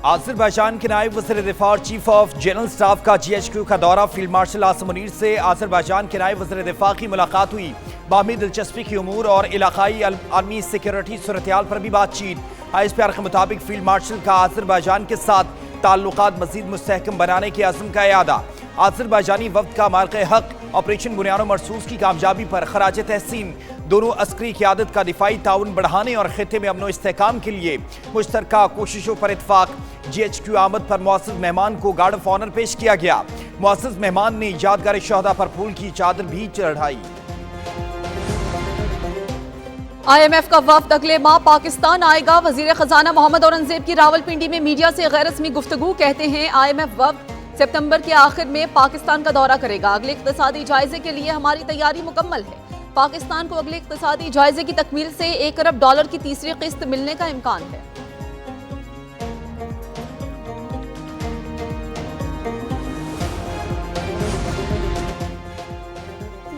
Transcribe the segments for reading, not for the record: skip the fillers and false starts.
Azerbaijan के नायब वज़ीर दिफा और चीफ ऑफ जनरल स्टाफ का GHQ का दौरा। फील्ड मार्शल आसिम मुनीर से आज़रबाईजान के नायब वज़ीर दिफा की मुलाकात हुई। बाहमी दिलचस्पी की उमूर और इलाकाई आलमी सिक्योरिटी सूरत-ए-हाल पर भी बातचीत। ISPR के मुताबिक फील्ड मार्शल का आज़रबाईजान के साथ ताल्लुकात मज़ीद मुस्तहकम बनाने के अज़्म का यादा। आज़रबाईजानी वफ़द का मार्के हक ऑपरेशन बुनियानो मरसूस की कामयाबी पर खराज तहसीन। दोनों अस्करी क़यादत का दिफाई ताउन बढ़ाने और खित्ते में अमन व इस्तेहकाम के लिए मुश्तरका कोशिशों पर इत्तफाक। GHQ आमद पर मुअज़्ज़ज़ मेहमान को गार्ड ऑफ ऑनर पेश किया गया। मुअज़्ज़ज़ मेहमान ने यादगार शहदा पर फूल की चादर भी चढ़ाई। IMF का वफ्द अगले माह पाकिस्तान आएगा। वजीर खजाना मोहम्मद औरंगजेब की रावलपिंडी में मीडिया से गैर रस्मी गुफ्तगू। कहते हैं IMF वफ्द सितंबर के आखिर में पाकिस्तान का दौरा करेगा। अगले इक्तिसादी जायजे के लिए हमारी तैयारी मुकम्मल है। पाकिस्तान को अगले इक्तिसादी जायजे की तकमील से $1 अरब की तीसरी किस्त मिलने का इम्कान है।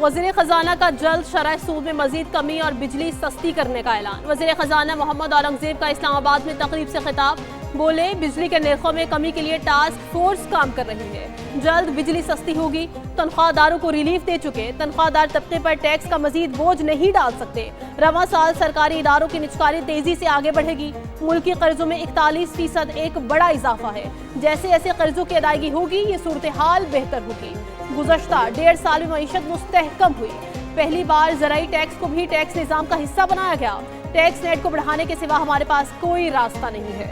वज़ीर खजाना का जल्द शरह सूद में मजीद कमी और बिजली सस्ती करने का ऐलान। वज़ीर खजाना मोहम्मद औरंगजेब का इस्लामाबाद में तकरीब से खिताब। बोले, बिजली के नरखों में कमी के लिए टास्क फोर्स काम कर रही है। जल्द बिजली सस्ती होगी। तनख्वाहदारों को रिलीफ दे चुके। तनख्वाहदार तबके पर टैक्स का मजीद बोझ नहीं डाल सकते। रवां साल सरकारी इदारों की निजकारी तेजी से आगे बढ़ेगी। मुल्की कर्जों में 41% एक बड़ा इजाफा है। जैसे जैसे कर्जों की अदायगी होगी ये सूरत हाल बेहतर होगी। गुज़श्ता 1.5 साल में मईशत मुस्तहकम हुई। पहली बार ज़राई टैक्स को भी टैक्स निज़ाम का हिस्सा बनाया गया। टैक्स नेट को बढ़ाने के सिवा हमारे पास कोई रास्ता नहीं है।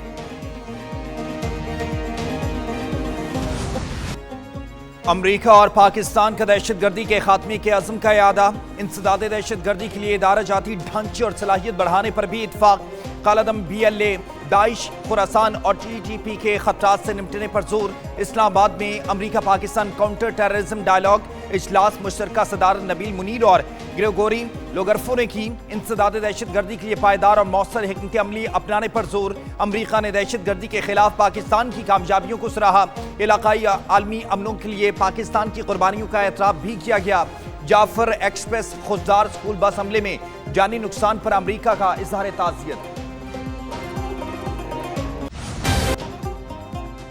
अमरीका और पाकिस्तान का दहशतगर्दी के खात्मे के अज़्म का यादा। इंसदाद दहशतगर्दी के लिए इदारा जाती ढांचे और सलाहियत बढ़ाने पर भी इत्तफाक। कालादम BLA, दाइश, खुरासान और TTP के खतरात से निपटने पर जोर। इस्लामाबाद में अमरीका पाकिस्तान काउंटर टेररिज्म डायलॉग इजलास मुश्तरका सदारत नबील मुनीर और ग्रेगोरी लोगरफो ने की। इंसदाद दहशतगर्दी के लिए पायदार और मौसर हिकमत अमली अपनाने पर जोर। अमरीका ने दहशतगर्दी के खिलाफ पाकिस्तान की कामयाबियों को सराहा। इलाकाई आलमी अमनों के लिए पाकिस्तान की कुर्बानियों का एतराफ भी किया गया। जाफर एक्सप्रेस खुददार स्कूल बस हमले में जानी नुकसान पर अमरीका का इजहार ताज़ियत।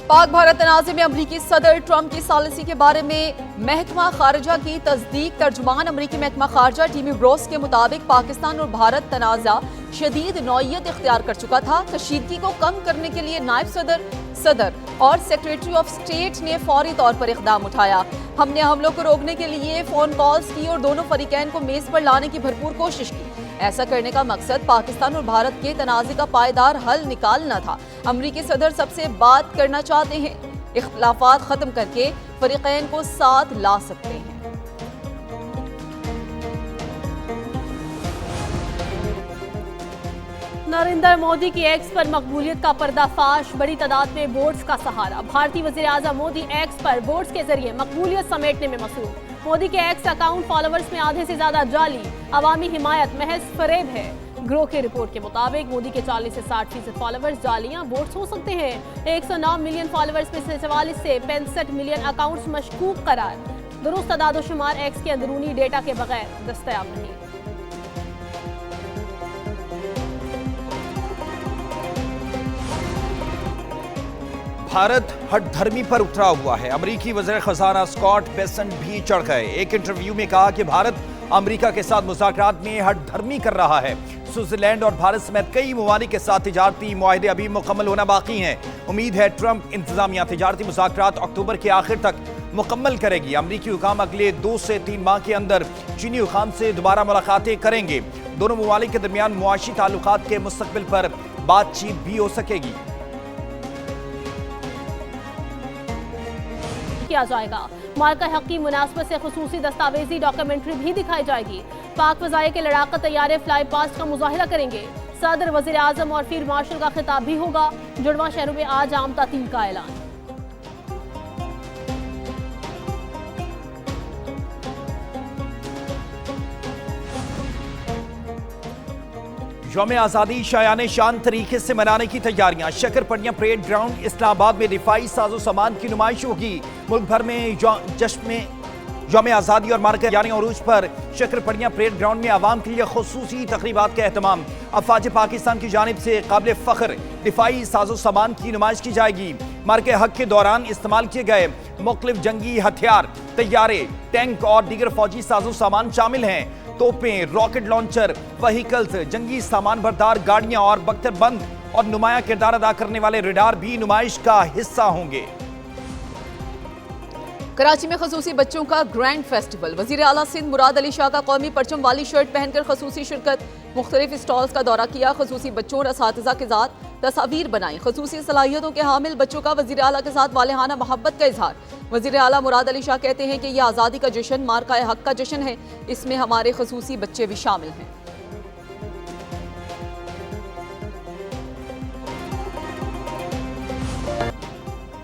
पाक भारत तनाज़े में अमरीकी सदर ट्रंप की सालिसी के बारे में महकमा खारजा की तस्दीक। तर्जुमान अमरीकी महकमा खारजा टीमी ब्रोस के मुताबिक पाकिस्तान और भारत तनाज़ा शदीद नौयत इख्तियार कर चुका था। कशीदगी को कम करने के लिए नायब सदर और सेक्रेटरी ऑफ स्टेट ने फौरी तौर पर इक़दाम उठाया। हमने हमलों को रोकने के लिए फ़ोन कॉल्स की और दोनों फरीकैन को मेज़ पर लाने की भरपूर कोशिश की। ऐसा करने का मकसद पाकिस्तान और भारत के तनाज़े का पायदार हल निकालना था। अमरीकी सदर सबसे बात करना चाहते हैं, इख्तिलाफात ख़त्म करके फरीकैन को साथ ला सकते हैं। नरेंद्र मोदी की एक्स पर मकबूलियत का पर्दाफाश। बड़ी तादाद में बोट्स का सहारा। भारतीय वज़ीर आज़म मोदी एक्स पर बोट्स के जरिए मकबूलियत समेटने में मसरूफ। मोदी के एक्स अकाउंट फॉलोवर्स में आधे से ज्यादा जाली। अवामी हिमायत महज फरेब है। ग्रो की रिपोर्ट के मुताबिक मोदी के 40 से 60% फॉलोवर्स जालियां बोट्स हो सकते हैं। 109 मिलियन फॉलोवर्स में से 44 से 65 मिलियन अकाउंट्स मशकूक करार। दुरुस्त तादाद-ओ-शुमार एक्स के अंदरूनी डेटा के बगैर दस्तयाब नहीं। भारत हठधर्मी पर उतरा हुआ है। अमरीकी वज़ीर खजाना स्कॉट बेसेंट भी चढ़ गए। एक इंटरव्यू में कहा कि भारत अमरीका के साथ मुज़ाकरात में हठधर्मी कर रहा है। स्विट्जरलैंड और भारत समेत कई ममालिक के साथ तिजारती मुआहदे अभी मुकम्मल होना बाकी हैं। उम्मीद है ट्रंप इंतजामिया तिजारती मुज़ाकरात अक्टूबर के आखिर तक मुकम्मल करेगी। अमरीकी हुकाम अगले 2 से 3 माह के अंदर चीनी हुकाम से दोबारा मुलाकातें करेंगे। दोनों ममालिक के दरमियान मुआशी ताल्लुकात के मुस्तकबिल पर बातचीत भी हो सकेगी। किया जाएगा। मार्का हक की मुनासबत से खुसूसी दस्तावेजी डॉक्यूमेंट्री भी दिखाई जाएगी। पाक फ़ज़ाए के लड़ाका तैयारे फ्लाई पास्ट का मुजाहिरा करेंगे। सदर, वज़ीर आज़म और फील्ड मार्शल का खिताब भी होगा। जुड़वा शहरों में आज आम तातील का ऐलान। यौम आज़ादी शायाने शान तरीके से मनाने की तैयारियां। शकरपड़ियां परेड ग्राउंड इस्लामाबाद में दिफाई साजो सामान की नुमाइश होगी। मुल्क भर में यौम आज़ादी और मार्के यानी उरूज पर शक्करपड़ियां परेड ग्राउंड में आवाम के लिए खुसूसी तकरीबात का एहतमाम। अफवाज पाकिस्तान की जानिब से काबिल फ़ख्र दिफाई साजो सामान की नुमाइश की जाएगी। मार्के हक के दौरान इस्तेमाल किए गए मुख्तलिफ जंगी हथियार, तैयारे, टैंक और दीगर फौजी साजो सामान शामिल हैं। तोपें, रॉकेट लॉन्चर, व्हीकल्स, जंगी सामान बरदार गाड़ियां और बख्तरबंद और नुमाया किरदार अदा करने वाले रडार भी नुमाइश का हिस्सा होंगे। कराची में खसूसी बच्चों का ग्रैंड फेस्टिवल। वजीर आला सिंध मुराद अली शाह का कौमी परचम वाली शर्ट पहनकर खसूसी शिरकत। मुख्तलिफ स्टॉल्स का दौरा किया। खसूसी बच्चों और असातिज़ा के साथ तस्वीर बनाई। खसूसी सलाहियतों के हामिल बच्चों का वजीर आला के साथ वालेहाना मोहब्बत का इजहार। वजीर आला मुराद अली शाह कहते हैं कि यह आज़ादी का जश्न मार्का हक का जश्न है, इसमें हमारे खसूसी बच्चे भी शामिल हैं।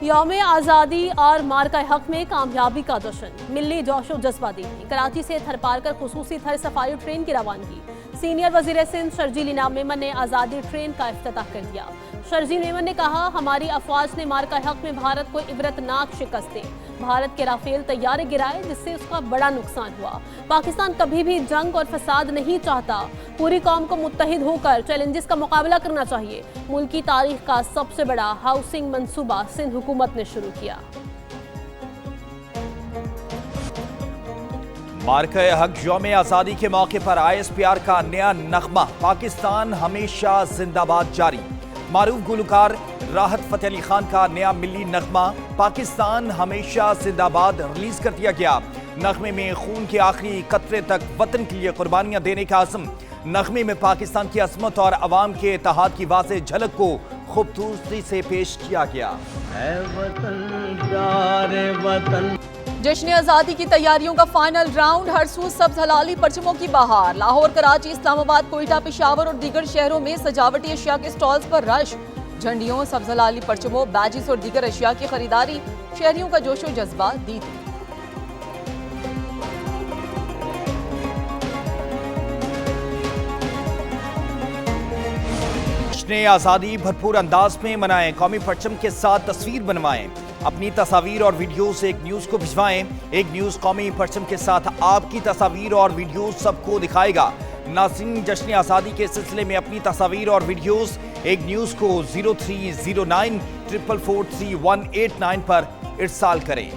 यौम आज़ादी और मार्का हक में कामयाबी का जश्न, मिली जोशो जज्बा देखी। कराची से थर पार कर खुसूसी थर सफारी ट्रेन की रवानगी। सीनियर वजीर सिंध शर्जील इनाम मेमन ने आज़ादी ट्रेन का इफ्तिताह कर दिया। शर्जील मेमन ने कहा, हमारी अफवाज ने मार्का हक में भारत को इबरतनाक शिकस्त दी। भारत के राफेल तैयारे गिराए जिससे उसका बड़ा नुकसान हुआ। पाकिस्तान कभी भी जंग और फसाद नहीं चाहता। पूरी कौम को मुत्तहिद होकर चैलेंजेस का मुकाबला करना चाहिए। मुल्क की तारीख का सबसे बड़ा हाउसिंग मंसूबा सिंध हुकूमत ने शुरू किया। मार्के हक यौम आज़ादी के मौके पर ISPR का नया नगमा पाकिस्तान हमेशा जिंदाबाद जारी। मारूफ गुलकार राहत फतेह अली खान का नया मिली नगमा पाकिस्तान हमेशा जिंदाबाद रिलीज कर दिया गया। नगमे में खून के आखिरी कतरे तक वतन के लिए कुर्बानियां देने का अज़्म। नगमे में पाकिस्तान की अज़मत और अवाम के इत्तेहाद की वाज़ेह झलक को खूबसूरती से पेश किया गया। जश्न आज़ादी की तैयारियों का फाइनल राउंड। हर सू सब्ज हलाली परचमों की बहार। लाहौर, कराची, इस्लामाबाद, कोयटा, पेशावर और दीगर शहरों में सजावटी अशिया के स्टॉल्स पर रश। झंडियों, सब्ज हलाली परचमों, बैजिस और दीगर अशिया की खरीदारी। शहरियों का जोशो जज्बा दी। जश्न आज़ादी भरपूर अंदाज में मनाएं। कौमी परचम के साथ तस्वीर बनवाएं। अपनी तस्वीर और वीडियोस एक न्यूज़ को भिजवाएं। एक न्यूज़ कौमी परचम के साथ आपकी तस्वीर और वीडियोस सबको दिखाएगा। नाज़रीन, जश्न आज़ादी के सिलसिले में अपनी तस्वीर और वीडियोस एक न्यूज़ को 0309 444 3189 पर इरसाल करें।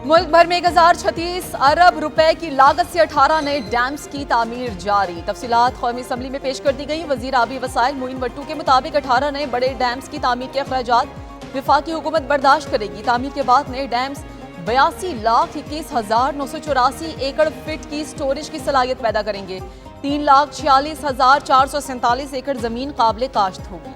मुल्क भर में 1036 अरब रुपए की लागत से 18 नए डैम्स की तामीर जारी। तफसीलात कौमी असम्बली में पेश कर दी गई। वजीर आबी वसाइल मोइन वट्टू के मुताबिक 18 नए बड़े डैम्स की तामीर के अखराजात विफाकी हुकूमत बर्दाश्त करेगी। तामीर के बाद नए डैम्स 82,21,984 एकड़ फिट की स्टोरेज की सलाहियत पैदा करेंगे। 3,46,447 एकड़ जमीन काबिल काश्त होगी।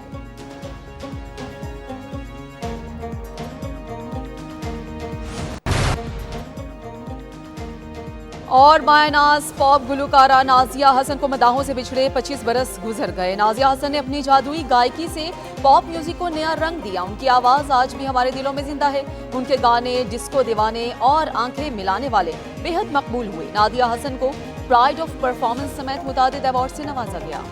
और मायनाज पॉप गुलकारा नाजिया हसन को मदाहों से बिछड़े 25 बरस गुजर गए। नाजिया हसन ने अपनी जादुई गायकी से पॉप म्यूजिक को नया रंग दिया। उनकी आवाज़ आज भी हमारे दिलों में जिंदा है। उनके गाने डिस्को दीवाने और आंखें मिलाने वाले बेहद मकबूल हुए। नाजिया हसन को प्राइड ऑफ परफॉर्मेंस समेत मुतादिद अवार्ड से नवाजा गया।